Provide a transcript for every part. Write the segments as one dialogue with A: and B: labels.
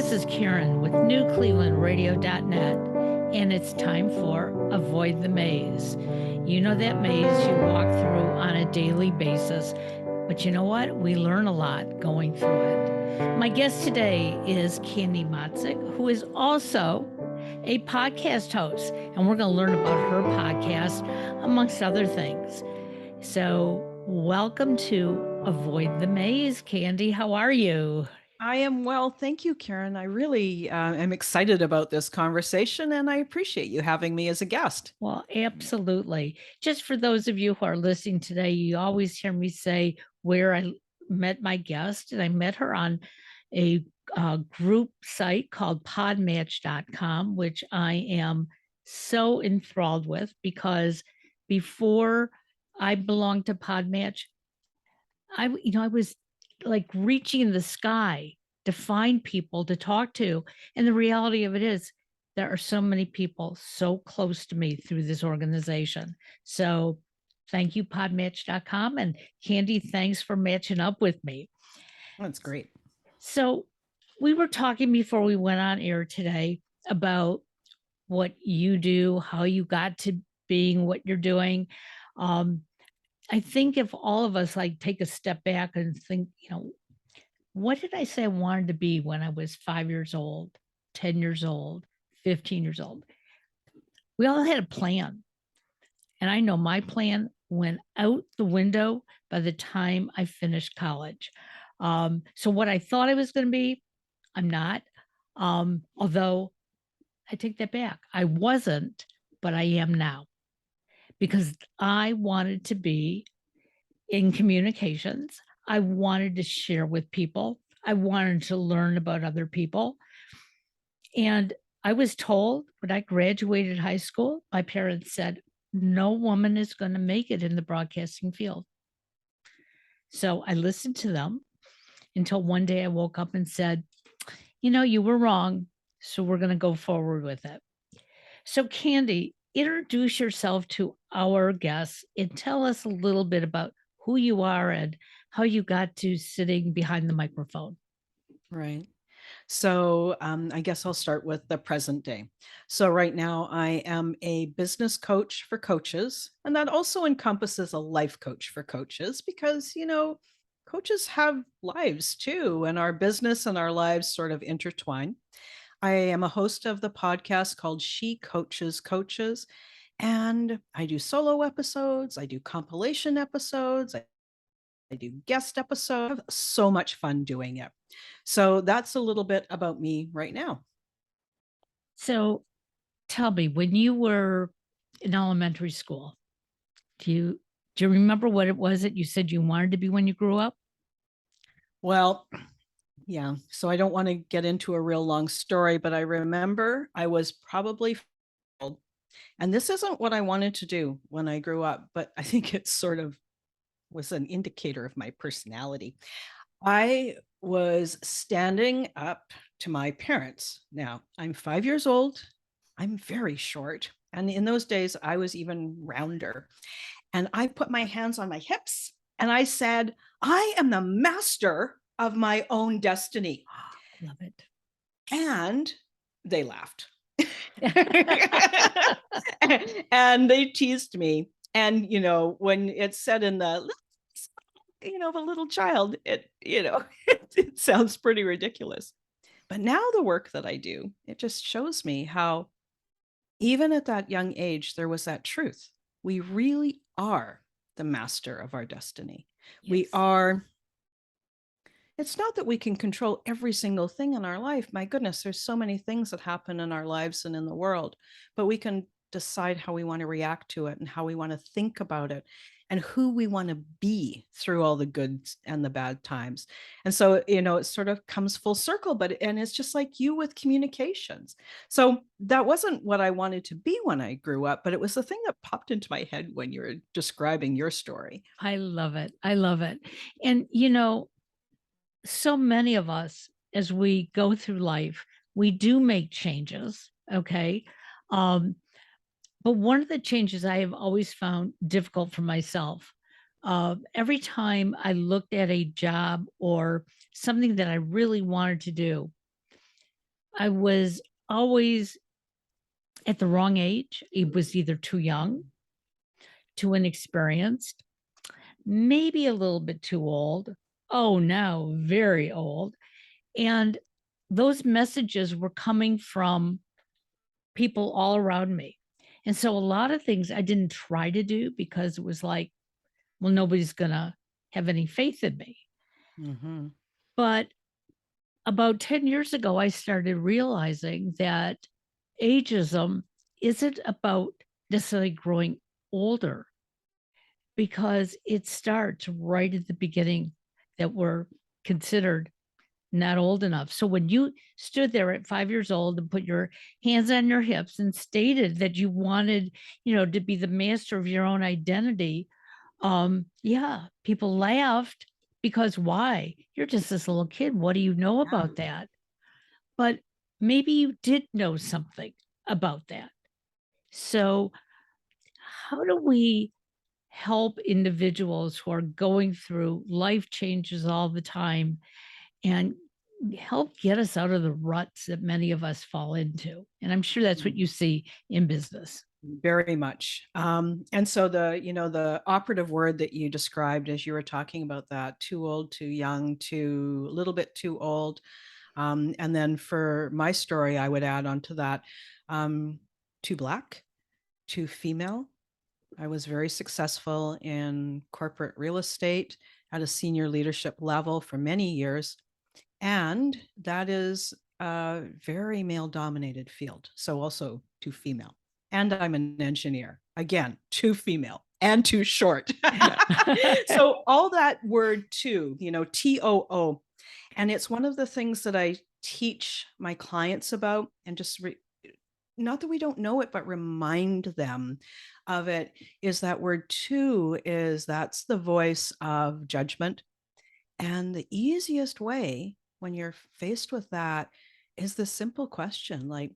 A: This is Karen with NewClevelandRadio.net, and it's time for Avoid the Maze. You know that maze you walk through on a daily basis, but you know what? We learn a lot going through it. My guest today is Candy Motzik, who is also a podcast host, and we're going to learn about her podcast, amongst other things. So, welcome to Avoid the Maze, Candy. How are you?
B: I am well. Thank you, Karen. I really am excited about this conversation and I appreciate you having me as a guest.
A: Well, absolutely. Just for those of you who are listening today, you always hear me say where I met my guest, and I met her on a group site called podmatch.com, which I am so enthralled with because before I belonged to Podmatch, I was like reaching in the sky to find people to talk to. And the reality of it is, there are so many people so close to me through this organization. So thank you, podmatch.com. And Candy, thanks for matching up with me.
B: That's great.
A: So we were talking before we went on air today about what you do, how you got to being what you're doing. I think if all of us like take a step back and think, what did I say I wanted to be when I was 5 years old, 10 years old, 15 years old? We all had a plan. And I know my plan went out the window by the time I finished college. So what I thought I was going to be, I'm not. Although I take that back. I wasn't, but I am now because I wanted to be in communications. I wanted to share with people. I wanted to learn about other people. And I was told when I graduated high school, my parents said, no woman is going to make it in the broadcasting field. So I listened to them until one day I woke up and said, you were wrong. So we're going to go forward with it. So, Candy, introduce yourself to our guests and tell us a little bit about who you are and how you got to sitting behind the microphone.
B: Right. So I guess I'll start with the present day. So right now I am a business coach for coaches, and that also encompasses a life coach for coaches because, coaches have lives too, and our business and our lives sort of intertwine. I am a host of the podcast called She Coaches Coaches, and I do solo episodes, I do compilation episodes, I do guest episodes. I have so much fun doing it. So that's a little bit about me right now.
A: So, tell me, when you were in elementary school, do you remember what it was that you said you wanted to be when you grew up?
B: Well, yeah. So I don't want to get into a real long story, but I remember I was probably, and this isn't what I wanted to do when I grew up, but I think it sort of was an indicator of my personality. I was standing up to my parents. Now, I'm 5 years old. I'm very short. And in those days, I was even rounder. And I put my hands on my hips and I said, I am the master of my own destiny.
A: Love it.
B: And they laughed. And they teased me. And, when it's said in the of a little child, it sounds pretty ridiculous. But now the work that I do, it just shows me how even at that young age, there was that truth. We really are the master of our destiny.
A: Yes.
B: We are. It's not that we can control every single thing in our life. My goodness, there's so many things that happen in our lives and in the world, but we can decide how we want to react to it and how we want to think about it and who we want to be through all the good and the bad times. And so, it sort of comes full circle, and it's just like you with communications. So that wasn't what I wanted to be when I grew up, but it was the thing that popped into my head when you were describing your story.
A: I love it. I love it. And, so many of us, as we go through life, we do make changes. Okay. But one of the changes I have always found difficult for myself, every time I looked at a job or something that I really wanted to do, I was always at the wrong age. It was either too young, too inexperienced, maybe a little bit too old. Oh, no, very old. And those messages were coming from people all around me. And so a lot of things I didn't try to do because it was like, well, nobody's going to have any faith in me.
B: Mhm.
A: But about 10 years ago, I started realizing that ageism isn't about necessarily growing older because it starts right at the beginning that we're considered not old enough. So when you stood there at 5 years old and put your hands on your hips and stated that you wanted, to be the master of your own identity, yeah, people laughed because why? You're just this little kid. What do you know about that? But maybe you did know something about that. So, how do we help individuals who are going through life changes all the time and help get us out of the ruts that many of us fall into? And I'm sure that's what
B: Mm.
A: you see in business.
B: Very much. And so the operative word that you described as you were talking about that, too old, too young, too a little bit too old. And then for my story, I would add onto that, um, too black, too female. I was very successful in corporate real estate at a senior leadership level for many years. And that is a very male dominated field. So also too female. And I'm an engineer. Again, too female and too short. So all that word too, TOO. And it's one of the things that I teach my clients about and just not that we don't know it, but remind them of it is that word too is that's the voice of judgment. And the easiest way when you're faced with that is the simple question like,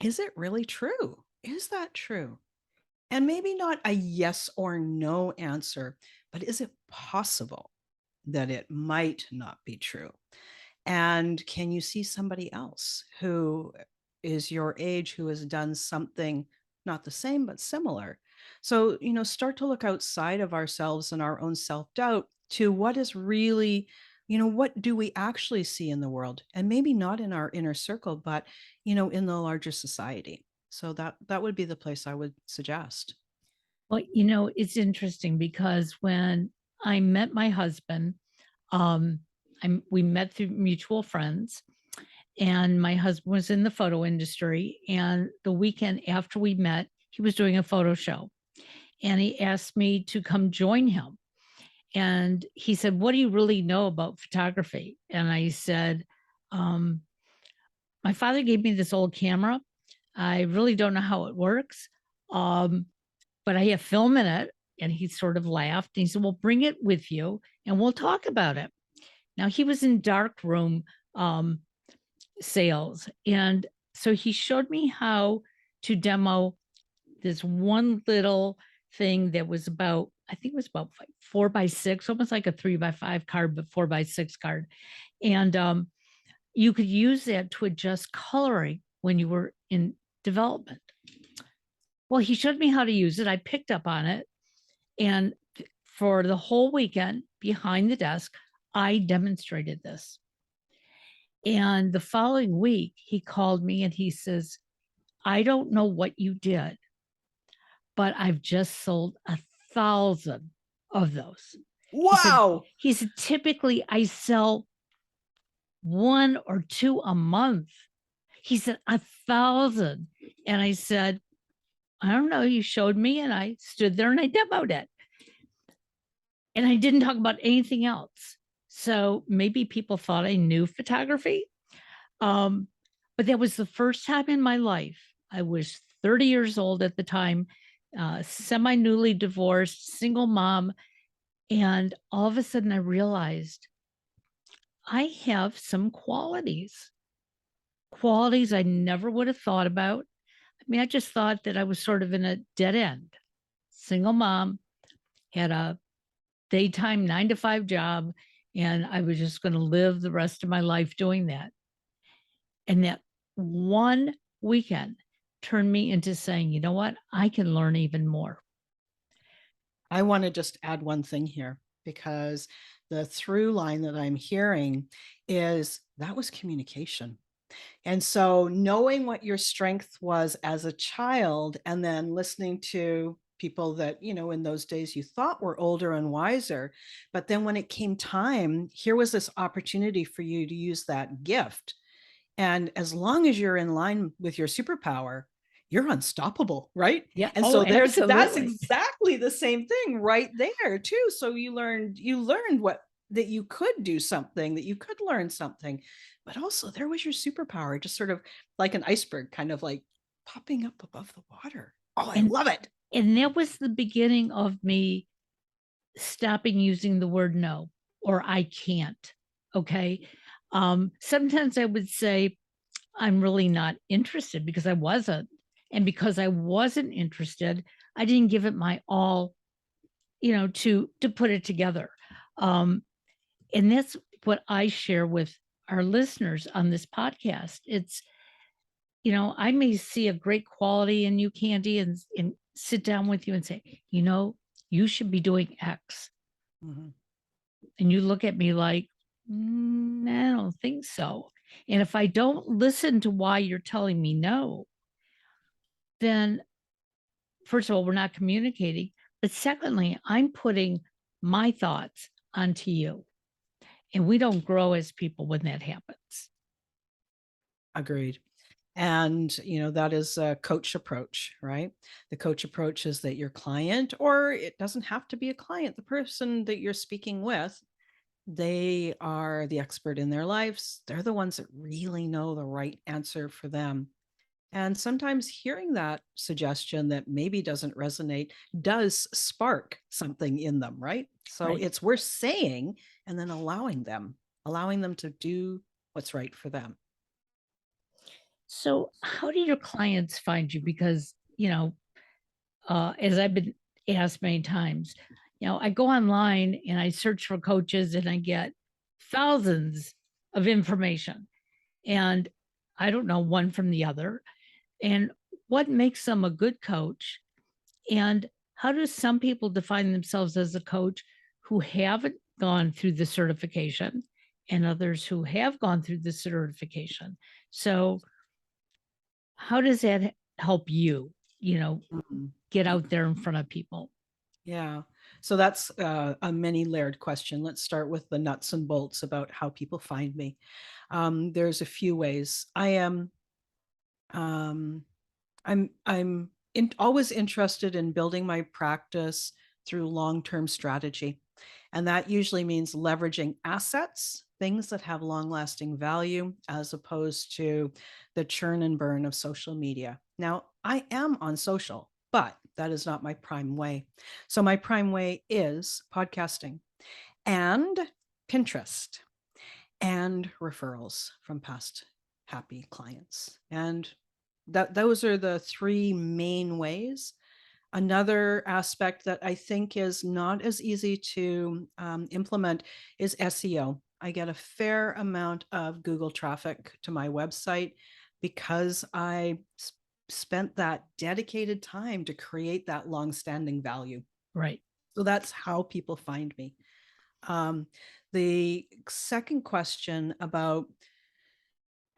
B: is it really true? Is that true? And maybe not a yes or no answer, but is it possible that it might not be true? And can you see somebody else who is your age who has done something not the same, but similar? So, start to look outside of ourselves and our own self doubt to what is really, what do we actually see in the world? And maybe not in our inner circle, but, in the larger society. So that would be the place I would suggest.
A: Well, it's interesting because when I met my husband, um, we met through mutual friends, and my husband was in the photo industry. And the weekend after we met, he was doing a photo show, and he asked me to come join him. And he said, "What do you really know about photography?" And I said, um, "My father gave me this old camera. I really don't know how it works, um, but I have film in it." And he sort of laughed. And he said, "Well, bring it with you and we'll talk about it." Now, he was in darkroom um, sales. And so he showed me how to demo this one little thing that was about, I think it was about 4x6, almost like a 3x5 card, but 4x6 card. And you could use that to adjust coloring when you were in development. Well, he showed me how to use it. I picked up on it. And for the whole weekend behind the desk, I demonstrated this. And the following week, he called me and he says, "I don't know what you did, but I've just sold 1,000 of those." He said,
B: Wow.
A: typically I sell one or two a month. He said, 1,000. And I said, "I don't know. You showed me." And I stood there and I demoed it. And I didn't talk about anything else. So maybe people thought I knew photography. Um, but that was the first time in my life. I was 30 years old at the time, semi newly divorced, single mom. And all of a sudden, I realized I have some qualities I never would have thought about. I mean, I just thought that I was sort of in a dead end. Single mom, had a daytime 9 to 5 job, and I was just going to live the rest of my life doing that. And that one weekend turned me into saying, you know what? I can learn even more.
B: I want to just add one thing here because the through line that I'm hearing is that was communication. And so knowing what your strength was as a child and then listening to people that, in those days you thought were older and wiser, but then when it came time, here was this opportunity for you to use that gift. And as long as you're in line with your superpower, you're unstoppable, right?
A: Yeah.
B: And
A: Oh,
B: so that's
A: absolutely.
B: exactly the same thing right there too. So you learned what that you could do something, that you could learn something, but also there was your superpower, just sort of like an iceberg, kind of like popping up above the water. Oh, I
A: And
B: love it.
A: and that was the beginning of me stopping using the word no or I can't. Okay. Sometimes I would say, I'm really not interested because I wasn't. And because I wasn't interested, I didn't give it my all, to put it together. Um, and that's what I share with our listeners on this podcast. It's, I may see a great quality in you, Candy, and sit down with you and say, you should be doing X.
B: Mhm.
A: And you look at me like, I don't think so. And if I don't listen to why you're telling me no, then first of all, we're not communicating. But secondly, I'm putting my thoughts onto you. And we don't grow as people when that happens.
B: Agreed. And, that is a coach approach, right? The coach approach is that your client, or it doesn't have to be a client, the person that you're speaking with, they are the expert in their lives. They're the ones that really know the right answer for them. And sometimes hearing that suggestion that maybe doesn't resonate does spark something in them, right? So
A: Right.
B: it's worth saying and then allowing them to do what's right for them.
A: So, how do your clients find you? Because, as I've been asked many times, I go online and I search for coaches and I get thousands of information. And I don't know one from the other. And what makes them a good coach? And how do some people define themselves as a coach who haven't gone through the certification and others who have gone through the certification? So, how does that help you,
B: Mhm.
A: get out there in front of people?
B: Yeah. So that's a many layered question. Let's start with the nuts and bolts about how people find me. There's a few ways. Um, always interested in building my practice through long-term strategy. And that usually means leveraging assets, things that have long-lasting value, as opposed to the churn and burn of social media. Now, I am on social, but that is not my prime way. So my prime way is podcasting and Pinterest and referrals from past happy clients. And those are the three main ways. Another aspect that I think is not as easy to implement is SEO. I get a fair amount of Google traffic to my website because I spent that dedicated time to create that long-standing value.
A: Right.
B: So that's how people find me. Um, the second question about,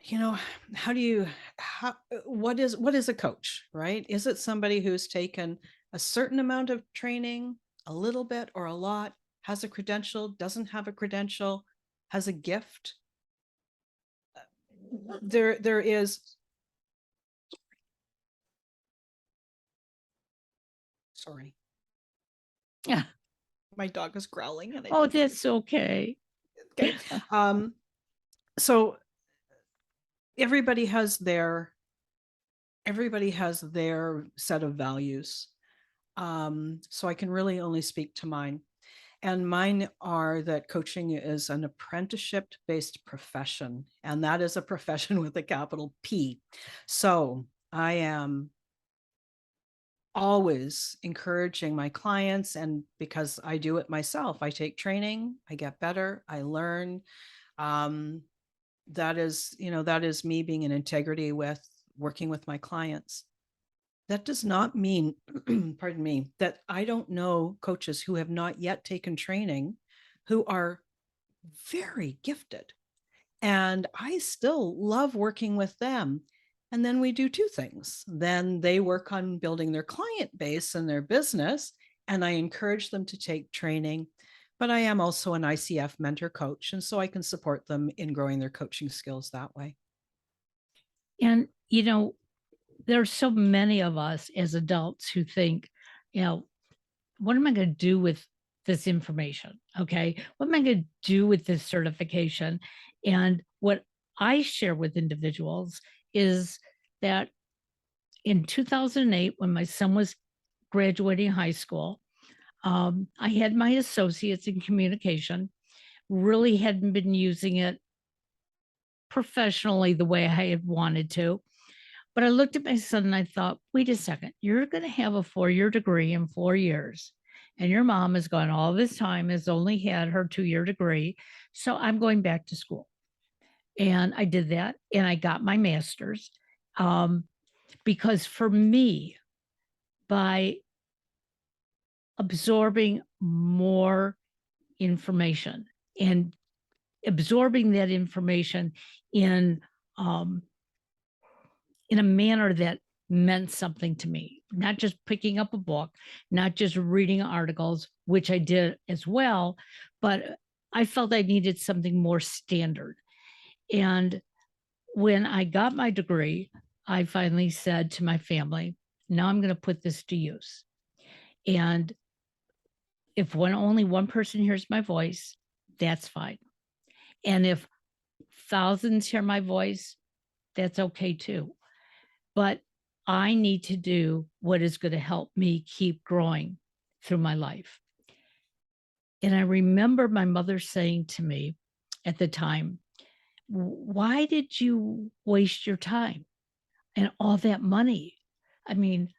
B: you know, how do you how what is a coach, right? Is it somebody who's taken a certain amount of training, a little bit or a lot, has a credential, doesn't have a credential, has a gift? There is, sorry,
A: Yeah.
B: my dog is growling and I
A: Oh,
B: don't know.
A: that's okay.
B: Okay. Um, so everybody has their everybody has their set of values. So I can really only speak to mine. And mine are that coaching is an apprenticeship based profession, and that is a profession with a capital P. So I am always encouraging my clients, and because I do it myself, I take training, I get better, I learn. Um, that is, that is me being in integrity with working with my clients. That does not mean, pardon me, that I don't know coaches who have not yet taken training who are very gifted. And I still love working with them. And then we do two things. Then they work on building their client base and their business. And I encourage them to take training. But I am also an ICF mentor coach. And so I can support them in growing their coaching skills that way.
A: And, there's so many of us as adults who think, you know, what am I going to do with this information? Okay. What am I going to do with this certification? And what I share with individuals is that in 2008, when my son was graduating high school, I had my associates in communication, really hadn't been using it professionally the way I had wanted to. But I looked at my son and I thought, wait a second, you're going to have a 4-year degree in 4 years. And your mom has gone all this time, has only had her 2-year degree. So I'm going back to school. And I did that and I got my master's. Um, because for me, by absorbing more information and absorbing that information in um, in a manner that meant something to me, not just picking up a book, not just reading articles, which I did as well, but I felt I needed something more standard. And when I got my degree, I finally said to my family, now I'm going to put this to use. And if only one person hears my voice, that's fine. And if thousands hear my voice, that's okay too. But I need to do what is going to help me keep growing through my life. And I remember my mother saying to me at the time, why did you waste your time and all that money? I mean,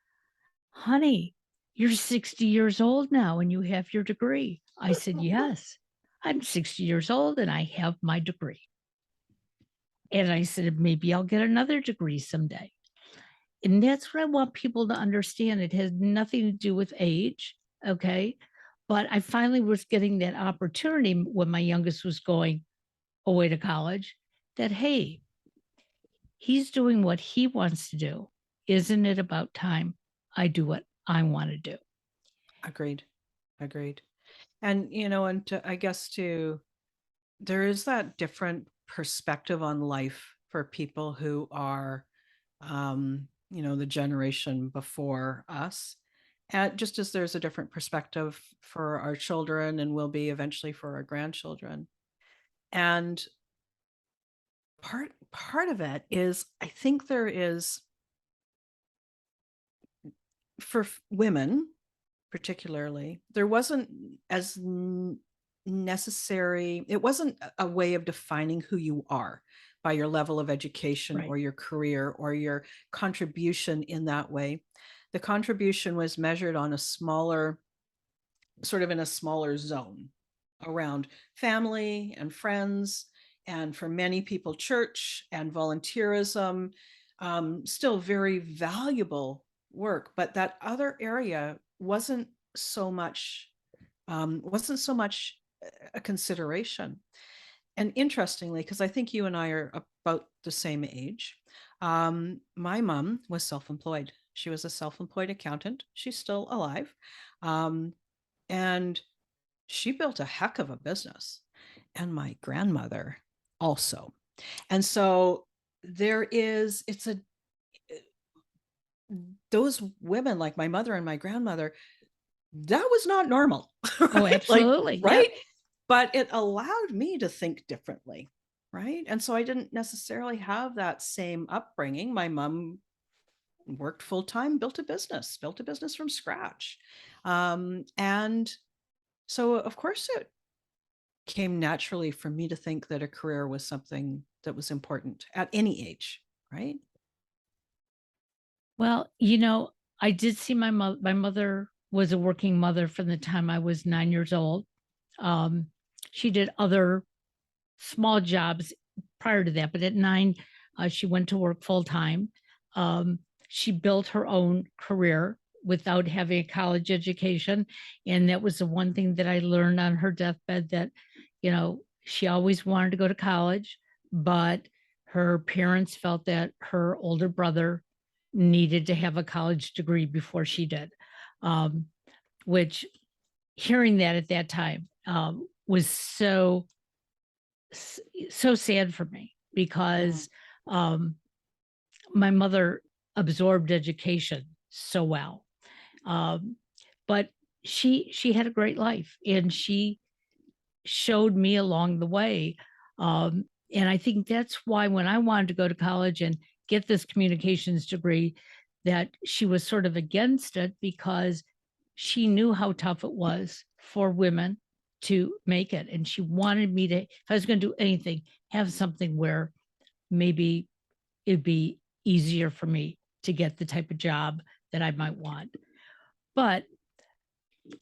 A: honey, you're 60 years old now and you have your degree. I said, yes, I'm 60 years old and I have my degree. And I said, maybe I'll get another degree someday. And that's what I want people to understand. It has nothing to do with age. Okay. But I finally was getting that opportunity when my youngest was going away to college that, hey, he's doing what he wants to do. Isn't it about time I do what I want to do?
B: Agreed. Agreed. And, I guess too, there is that different perspective on life for people who are, the generation before us. And just as there's a different perspective for our children and will be eventually for our grandchildren. And part of it is, I think there is, for women particularly, there wasn't as necessary, it wasn't a way of defining who you are by your level of education
A: Right.
B: or your career or your contribution in that way. The contribution was measured on a smaller, sort of in a smaller zone around family and friends, and for many people, church and volunteerism, still very valuable work. But that other area so much wasn't so much a consideration. And interestingly, because I think you and I are about the same age, my mom was self-employed. She was a self-employed accountant. She's still alive. And she built a heck of a business. And my grandmother also. And so those women like my mother and my grandmother, that was not normal.
A: Oh,
B: Right?
A: absolutely. Yep.
B: Right. But it allowed me to think differently. Right. And so I didn't necessarily have that same upbringing. My mom worked full time, built a business from scratch. And so, of course, it came naturally for me to think that a career was something that was important at any age. Right.
A: Well, I did see my mother. My mother was a working mother from the time I was 9 years old. Um, she did other small jobs prior to that, but at 9, she went to work full time. Um, she built her own career without having a college education, and that was the one thing that I learned on her deathbed, that, she always wanted to go to college, but her parents felt that her older brother needed to have a college degree before she did. Um, which hearing that at that time, was so sad for me
B: Mm,
A: because, um, my mother absorbed education so well. Um, but she had a great life, and she showed me along the way. And I think that's why when I wanted to go to college and get this communications degree, that she was sort of against it, because she knew how tough it was for women to make it. And she wanted me to, if I was going to do anything, have something where maybe it'd be easier for me to get the type of job that I might want. But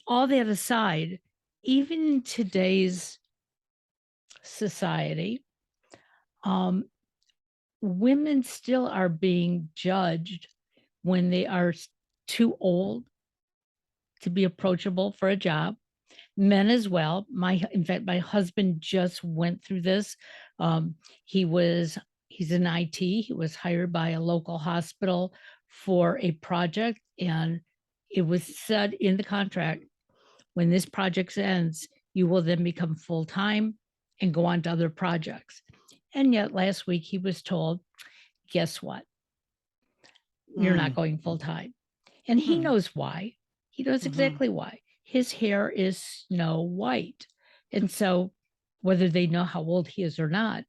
A: all that aside, even in today's society, um, women still are being judged when they are too old to be approachable for a job. Men as well. In fact, my husband just went through this. Um, he was he's in IT. He was hired by a local hospital for a project, and it was said in the contract, when this project ends, you will then become full time and go on to other projects. And yet, last week he was told, guess what? You're not
B: mm,
A: going full time. And he
B: mm,
A: knows why. He knows
B: mhm.
A: exactly why. His hair is snow white. And so, whether they know how old he is or not,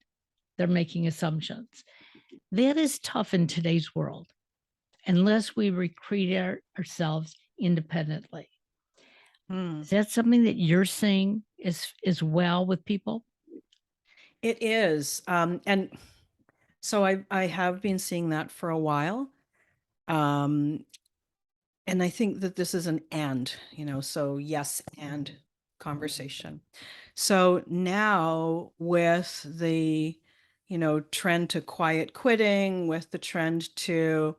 A: they're making assumptions. That is tough in today's world, unless we recruit ourselves independently.
B: Mm.
A: Is that something that you're seeing as well with people?
B: It is. And so I have been seeing that for a while. Um, and I think that this is an so yes, and conversation. So now with the, trend to quiet quitting, with the trend to,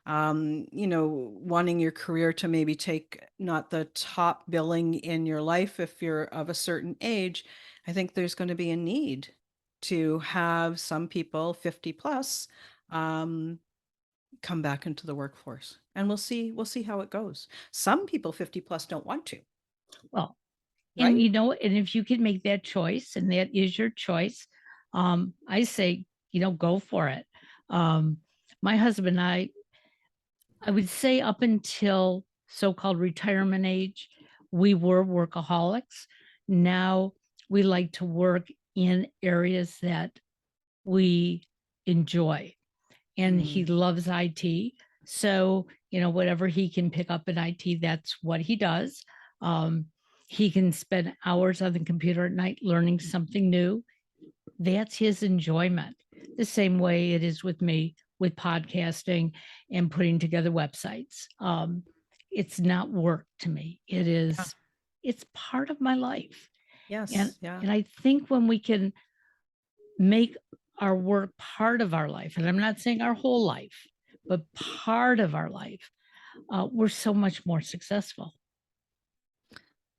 B: wanting your career to maybe take not the top billing in your life if you're of a certain age, I think there's going to be a need to have some people 50 plus, um, come back into the workforce, and we'll see how it goes. Some people 50 plus don't want to,
A: Well, and
B: right?
A: and if you can make that choice and that is your choice, I say, go for it. Um, my husband and I would say up until so-called retirement age, we were workaholics. Now we like to work in areas that we enjoy, and he
B: Mm,
A: loves IT. So, whatever he can pick up in IT, that's what he does. Um, he can spend hours on the computer at night learning something new. That's his enjoyment. The same way it is with me with podcasting and putting together websites. It's not work to me.
B: yeah.
A: It's part of my life. And
B: Yes, yeah.
A: and I think when we can make our work part of our life, and I'm not saying our whole life, but part of our life, we're so much more successful.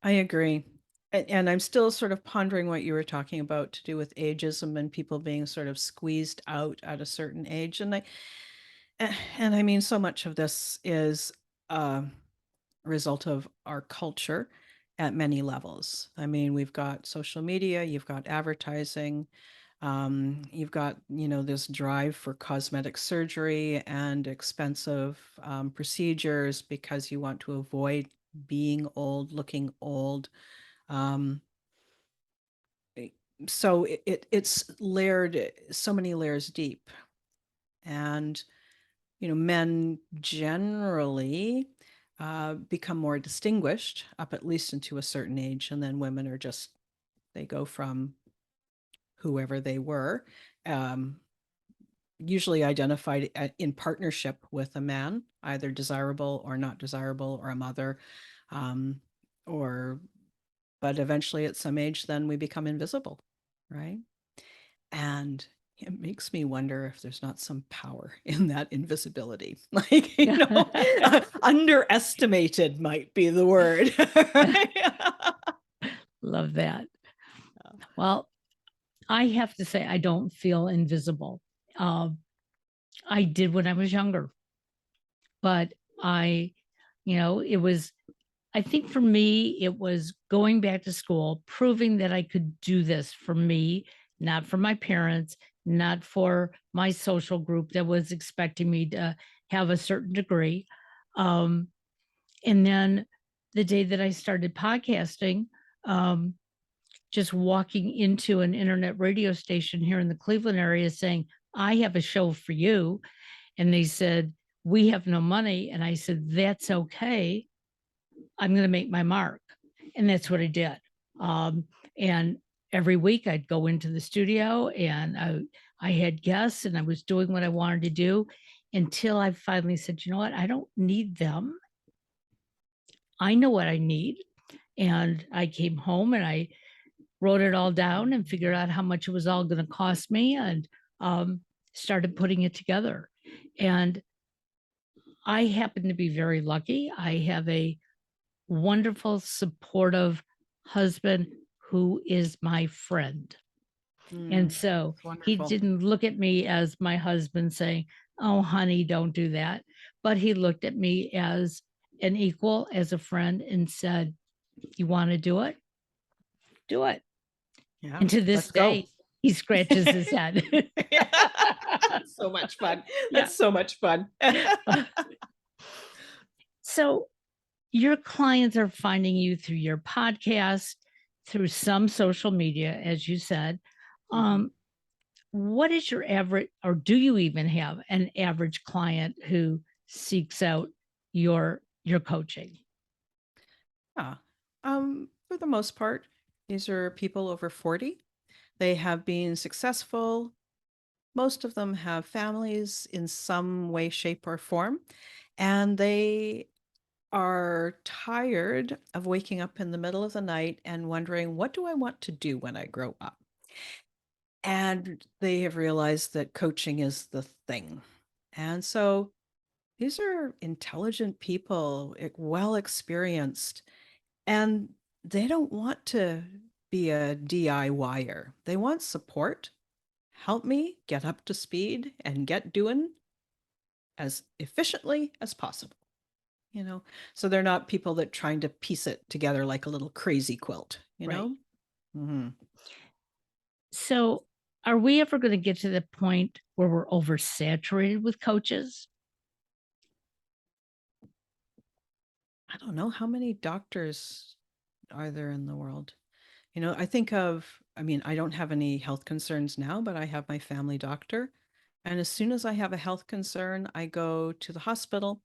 B: I agree. And I'm still sort of pondering what you were talking about to do with ageism and people being sort of squeezed out at a certain age. And I mean, so much of this is a result of our culture at many levels. I mean, we've got social media, you've got advertising, you've got, this drive for cosmetic surgery and expensive procedures because you want to avoid being old, looking old. Um, eh, so it's layered, so many layers deep. And, men generally become more distinguished up at least into a certain age. And then women are just, they go from whoever they were. Um, Usually identified in partnership with a man, either desirable or not desirable, or a mother, um, or but eventually at some age, then we become invisible, right? And It makes me wonder if there's not some power in that invisibility. Underestimated might be the word.
A: Love that. Well, I have to say I don't feel invisible. Um, I did when I was younger, but I, it was, I think for me, it was going back to school, proving that I could do this for me, not for my parents, not for my social group that was expecting me to have a certain degree. Um, and then the day that I started podcasting, um, just walking into an internet radio station here in the Cleveland area saying, I have a show for you. And they said, we have no money. And I said, that's okay. I'm going to make my mark. And that's what I did. Um, and every week I'd go into the studio and I had guests and I was doing what I wanted to do until I finally said, you know what? I don't need them. I know what I need. And I came home and I wrote it all down and figured out how much it was all going to cost me and um, started putting it together. And I happen to be very lucky. I have a wonderful, supportive husband who is my friend. And so
B: That's
A: he
B: wonderful.
A: didn't look at me as my husband saying, oh, honey, don't do that. But he looked at me as an equal, as a friend, and said, you want to do it? Do it.
B: Yeah,
A: And to this
B: let's go.
A: day, he scratches his head.
B: So much fun.
A: Yeah.
B: That's so much fun.
A: So your clients are finding you through your podcast, through some social media, as you said.
B: Mhm.
A: Um, what is your average, or do you even have an average client who seeks out your coaching?
B: Yeah. For the most part, these are people over 40. They have been successful. Most of them have families in some way, shape, or form, and they are tired of waking up in the middle of the night and wondering, what do I want to do when I grow up? And they have realized that coaching is the thing. And so these are intelligent people, well experienced, and they don't want to be a DIYer. They want support. Help me get up to speed and get doing as efficiently as possible. You know, so they're not people that trying to piece it together like a little crazy quilt, you
A: Right.
B: know? Hmm.
A: So are we ever going to get to the point where we're oversaturated with coaches?
B: I don't know how many doctors are there in the world. You know, I think of, I mean, I don't have any health concerns now, but I have my family doctor. And as soon as I have a health concern, I go to the hospital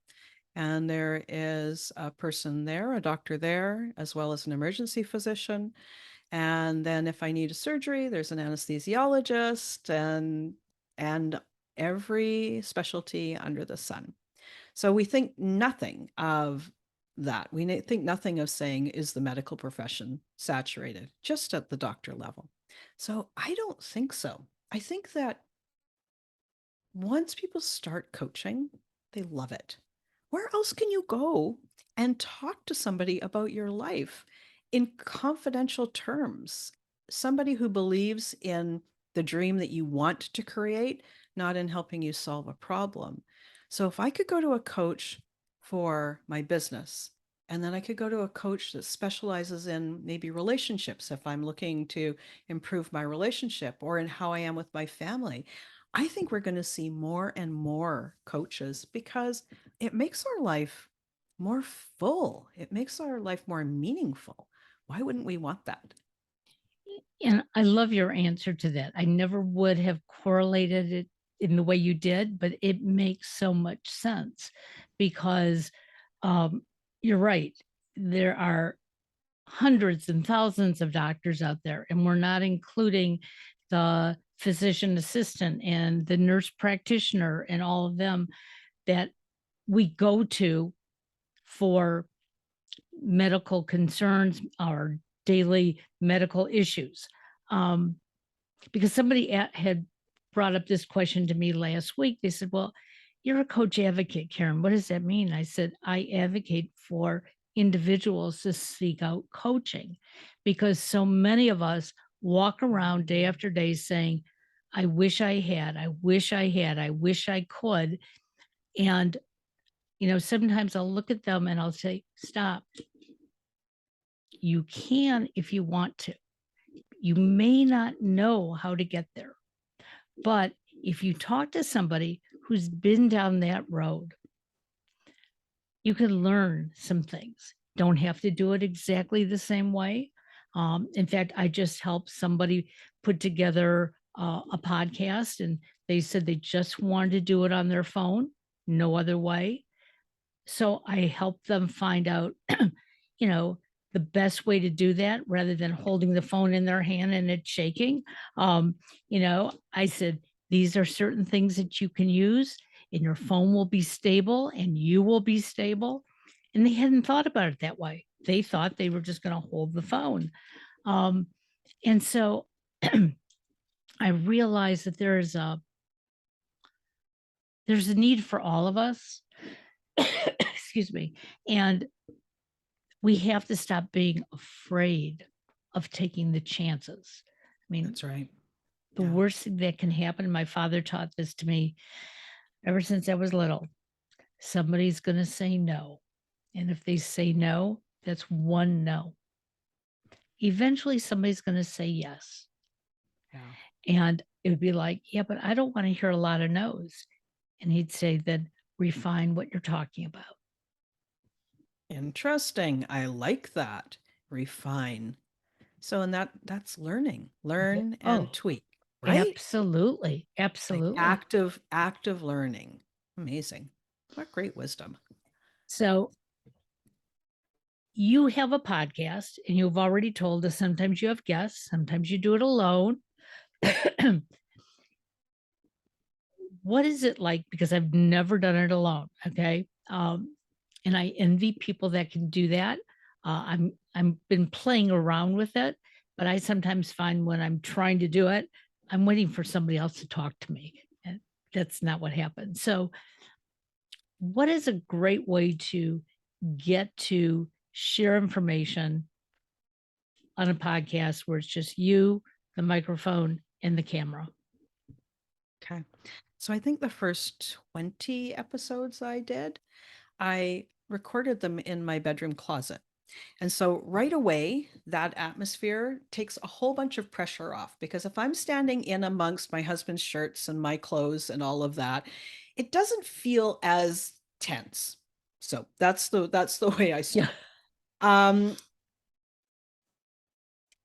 B: and there is a person there, a doctor there, as well as an emergency physician. And then if I need a surgery, there's an anesthesiologist and every specialty under the sun. So we think nothing of that. Think nothing of saying, is the medical profession saturated, just at the doctor level? So I don't think so. I think that once people start coaching, they love it. Where else can you go and talk to somebody about your life in confidential terms? Somebody who believes in the dream that you want to create, not in helping you solve a problem. So if I could go to a coach for my business, and then I could go to a coach that specializes in maybe relationships if I'm looking to improve my relationship or in how I am with my family. I think we're going to see more and more coaches because it makes our life more full. It makes our life more meaningful. Why wouldn't we want that?
A: And I love your answer to that. I never would have correlated it in the way you did, but it makes so much sense because um, you're right. There are hundreds and thousands of doctors out there, and we're not including the physician assistant and the nurse practitioner and all of them that we go to for medical concerns or daily medical issues. Because somebody had brought up this question to me last week. They said, "Well, you're a coach advocate, Karen. What does that mean?" I said, "I advocate for individuals to seek out coaching because so many of us walk around day after day saying, I wish I had, I wish I had, I wish I could." And, sometimes I'll look at them and I'll say, stop. You can if you want to. You may not know how to get there. But if you talk to somebody who's been down that road, you can learn some things. Don't have to do it exactly the same way. In fact, I just helped somebody put together a podcast, and they said they just wanted to do it on their phone, no other way. So I helped them find out, you know, the best way to do that rather than holding the phone in their hand and it shaking. I said, these are certain things that you can use, and your phone will be stable and you will be stable. And they hadn't thought about it that way. They thought they were just going to hold the phone. Um, and so I realized that there's a need for all of us. Excuse me. And we have to stop being afraid of taking the chances. I mean,
B: That's right.
A: the
B: Yeah.
A: worst thing that can happen, my father taught this to me ever since I was little. Somebody's going to say no. And if they say no, that's one no. Eventually, somebody's going to say yes.
B: Yeah.
A: And it would be like, yeah, but I don't want to hear a lot of no's. And he'd say, then refine what you're talking about.
B: Interesting. I like that. Refine. So, and that's learning, learn and
A: Oh,
B: tweak, right?
A: absolutely.
B: Like
A: Absolutely.
B: active learning. Amazing. What great wisdom.
A: So you have a podcast and you've already told us sometimes you have guests, sometimes you do it alone. What is it like? Because I've never done it alone. Okay. And I envy people that can do that. I'm been playing around with it, but I sometimes find when I'm trying to do it, I'm waiting for somebody else to talk to me. And that's not what happens. So what is a great way to get to share information on a podcast where it's just you, the microphone, and the camera?
B: Okay. So I think the first 20 episodes I recorded them in my bedroom closet. And so right away, that atmosphere takes a whole bunch of pressure off because if I'm standing in amongst my husband's shirts and my clothes and all of that, it doesn't feel as tense. So that's the way I
A: Yeah.
B: start.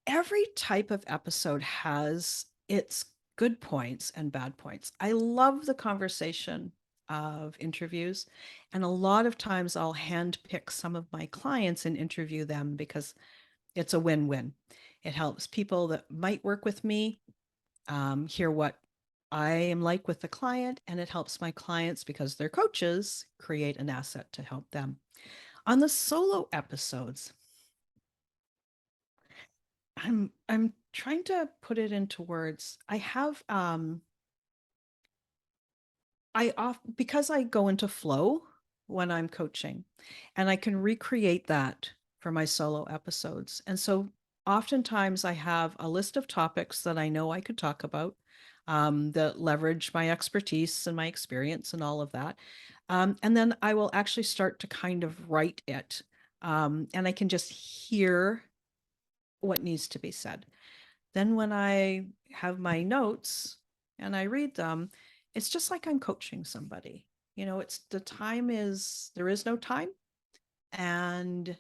B: Every type of episode has its good points and bad points. I love the conversation of interviews. And a lot of times I'll handpick some of my clients and interview them because it's a win win. It helps people that might work with me hear what I am like with the client, and it helps my clients because they're coaches create an asset to help them. On the solo episodes, I'm trying to put it into words. I have I off because I go into flow when I'm coaching and I can recreate that for my solo episodes. And so oftentimes I have a list of topics that I know I could talk about that leverage my expertise and my experience and all of that. And then I will actually start to kind of write it. And I can just hear what needs to be said. Then when I have my notes and I read them, it's just like I'm coaching somebody. It's there is no time. And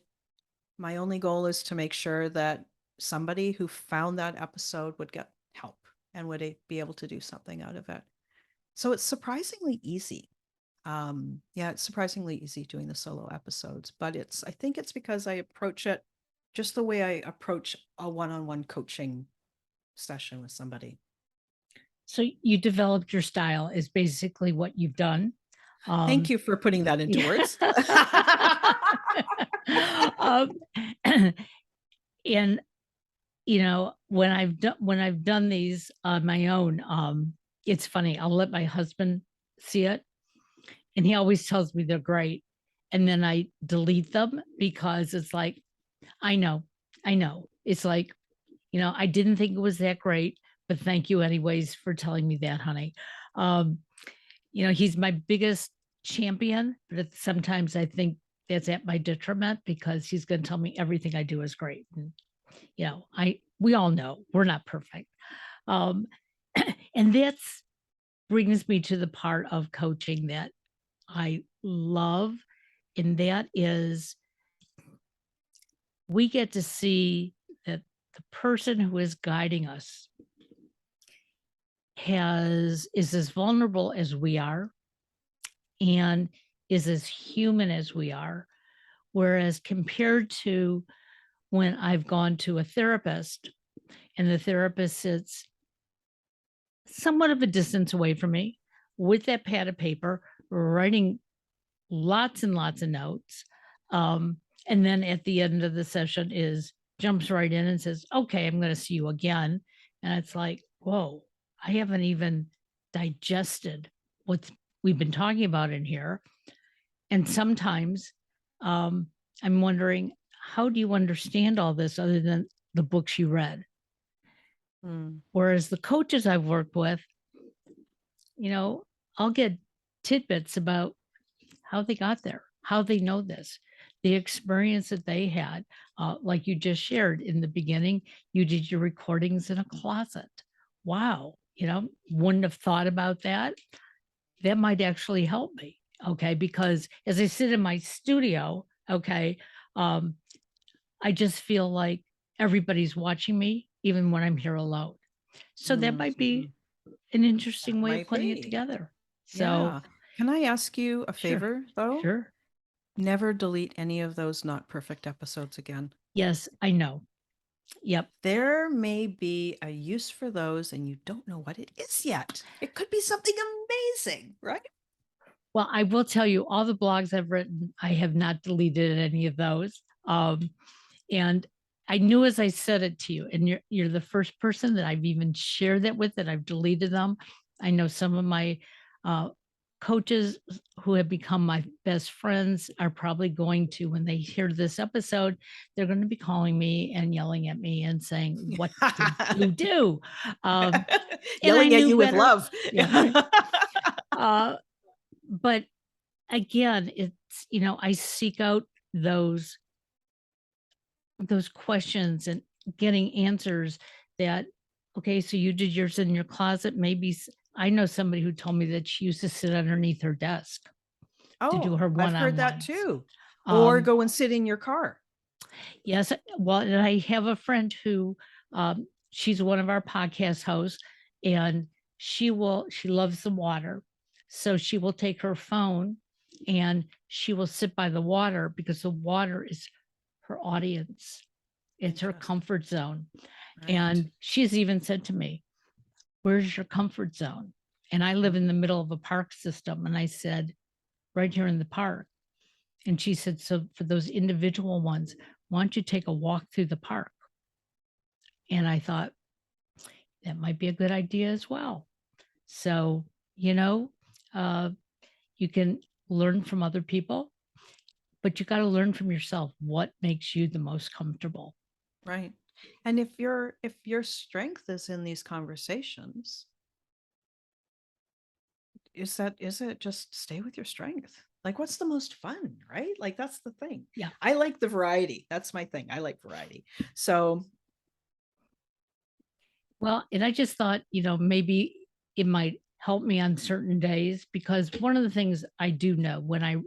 B: my only goal is to make sure that somebody who found that episode would get help and would be able to do something out of it. So it's surprisingly easy. Yeah, it's surprisingly easy doing the solo episodes, but I think it's because I approach it just the way I approach a one-on-one coaching session with somebody.
A: So you developed your style is basically what you've done.
B: Thank you for putting that into
A: Yeah.
B: words.
A: um, and when I've done these on my own, it's funny. I'll let my husband see it, and he always tells me they're great. And then I delete them because it's like, I know, I know. It's like, I didn't think it was that great, but thank you anyways for telling me that, honey. Um, he's my biggest champion, but sometimes I think that's at my detriment because he's going to tell me everything I do is great. And, we all know we're not perfect. Um, and that's brings me to the part of coaching that I love, and that is we get to see that the person who is guiding us is as vulnerable as we are and is as human as we are. Whereas compared to when I've gone to a therapist and the therapist sits somewhat of a distance away from me with that pad of paper, writing lots and lots of notes. Um, and then at the end of the session is jumps right in and says, okay, I'm going to see you again. And it's like, whoa, I haven't even digested what we've been talking about in here. And sometimes um, I'm wondering, how do you understand all this other than the books you read?
B: Mm.
A: Whereas the coaches I've worked with, I'll get tidbits about how they got there, how they know this, the experience that they had. Like you just shared in the beginning, you did your recordings in a closet. Wow. Wouldn't have thought about that. That might actually help me. Okay. Because as I sit in my studio, okay, um, I just feel like everybody's watching me, even when I'm here alone. So that might
B: Mhm.
A: be an
B: That
A: interesting way of
B: might
A: putting it
B: be.
A: together. So,
B: Yeah. Can I ask you a
A: sure,
B: favor, though?
A: sure.
B: Never delete any of those not perfect episodes again.
A: Yes, I know. Yep.
B: There may be a use for those, and you don't know what it is yet. It could be something amazing, right?
A: Well, I will tell you, all the blogs I've written, I have not deleted any of those. And I knew as I said it to you, and you're the first person that I've even shared that with, that I've deleted them. I know some of my uh, coaches who have become my best friends are probably going to, when they hear this episode, they're going to be calling me and yelling at me and saying, "What did you do?" Um, and I
B: Yelling at
A: knew
B: you with
A: better.
B: love.
A: Yeah. uh, but again, it's, I seek out those questions and getting answers that, okay, so you did yours in your closet. Maybe I know somebody who told me that she used to sit underneath her desk to do
B: Oh,
A: her
B: I've heard that
A: one-on-ones.
B: too. Or
A: Um,
B: go and sit in your car.
A: yes, well, and I have a friend who she's one of our podcast hosts, and she loves the water. So she will take her phone and she will sit by the water because the water is her audience. It's her
B: Interesting.
A: comfort zone.
B: Right.
A: And she's even said to me, "Where's your comfort zone?" And I live
B: Mm.
A: in the middle of a park system. And I said, "Right here in the park." And she said, "So for those individual ones, why don't you take a walk through the park?" And I thought that might be a good idea as well. So, you know, uh, you can learn from other people, but you got to learn from yourself what makes you the most comfortable.
B: Right. And if your strength is in these conversations, is it just stay with your strength? Like what's the most fun, right? Like that's the thing.
A: Yeah.
B: I like the variety. That's my thing. I like variety. So,
A: Well, and I just thought, maybe it might help me on certain days because one of the things I do know when I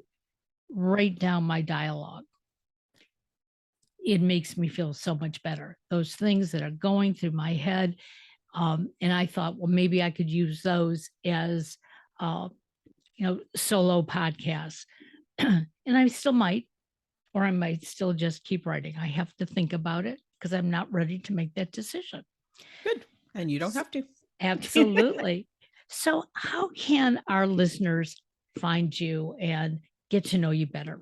A: write down my dialogue, it makes me feel so much better. Those things that are going through my head. And I thought, well, maybe I could use those as, uh, solo podcasts. And I still might, or I might still just keep writing. I have to think about it because I'm not ready to make that decision.
B: good. And you don't have to.
A: Absolutely. So, how can our listeners find you and get to know you better?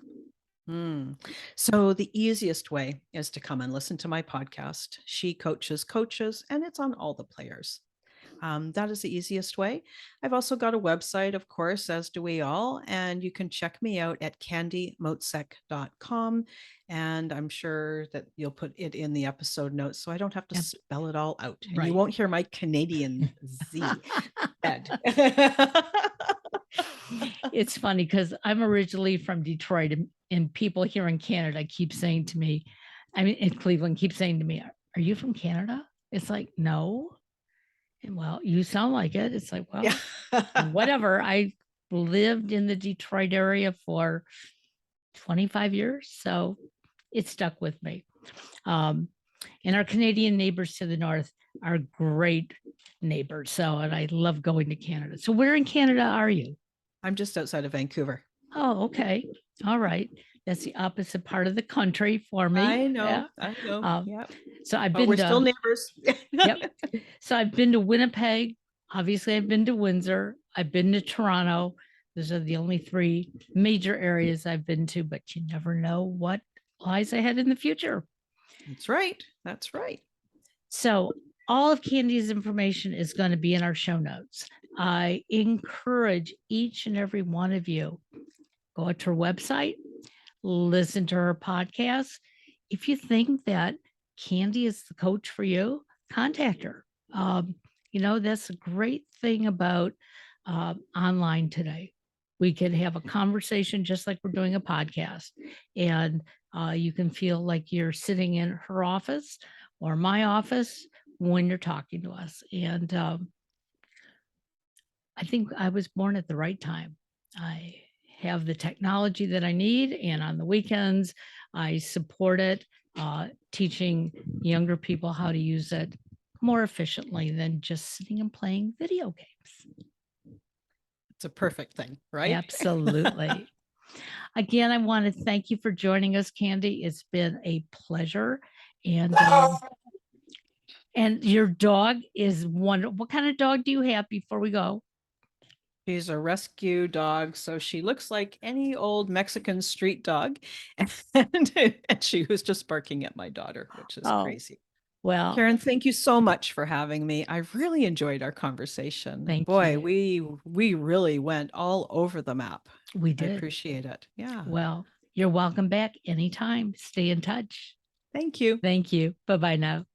B: Hmm. So the easiest way is to come and listen to my podcast. She coaches coaches, and it's on all the players. That is the easiest way. I've also got a website, of course, as do we all, and you can check me out at candymotsek.com. And I'm sure that you'll put it in the episode notes so I don't have to
A: Yep.
B: spell it all out. And you
A: Right.
B: won't hear my Canadian Z. Ed.
A: It's funny because I'm originally from Detroit, and people here in Canada keep saying to me, I mean, in Cleveland, keep saying to me, "Are you from Canada?" It's like, no. And well, you sound like it. It's like, well, whatever. I lived in the Detroit area for 25 years, so it stuck with me. Um, and our Canadian neighbors to the north are great neighbors. So, and I love going to Canada. So, where in Canada are you?
B: I'm just outside of Vancouver.
A: Oh, okay. All right. That's the opposite part of the country for me.
B: I know.
A: Yeah.
B: I know.
A: Um, so I've
B: But
A: been
B: we're still
A: to,
B: neighbors.
A: yep. So I've been to Winnipeg. Obviously, I've been to Windsor. I've been to Toronto. Those are the only three major areas I've been to, but you never know what lies ahead in the future.
B: That's right. That's right.
A: So all of Candy's information is going to be in our show notes. I encourage each and every one of you, go to her website, listen to her podcast. If you think that Candy is the coach for you, contact her. That's a great thing about online today. We can have a conversation just like we're doing a podcast, and you can feel like you're sitting in her office or my office when you're talking to us. And I think I was born at the right time. I have the technology that I need, and on the weekends, I support it, teaching younger people how to use it more efficiently than just sitting and playing video games.
B: It's a perfect thing, right?
A: Absolutely. Again, I want to thank you for joining us, Candy. It's been a pleasure. And your dog is wonderful. What kind of dog do you have before we go?
B: She's a rescue dog, so she looks like any old Mexican street dog. And she was just barking at my daughter, which is crazy.
A: Well,
B: Karen, thank you so much for having me. I've really enjoyed our conversation.
A: Thank
B: Boy,
A: you.
B: we really went all over the map.
A: We
B: I
A: did.
B: appreciate it. Yeah.
A: Well, you're welcome back anytime. Stay in touch.
B: Thank you.
A: Thank you. Bye bye now.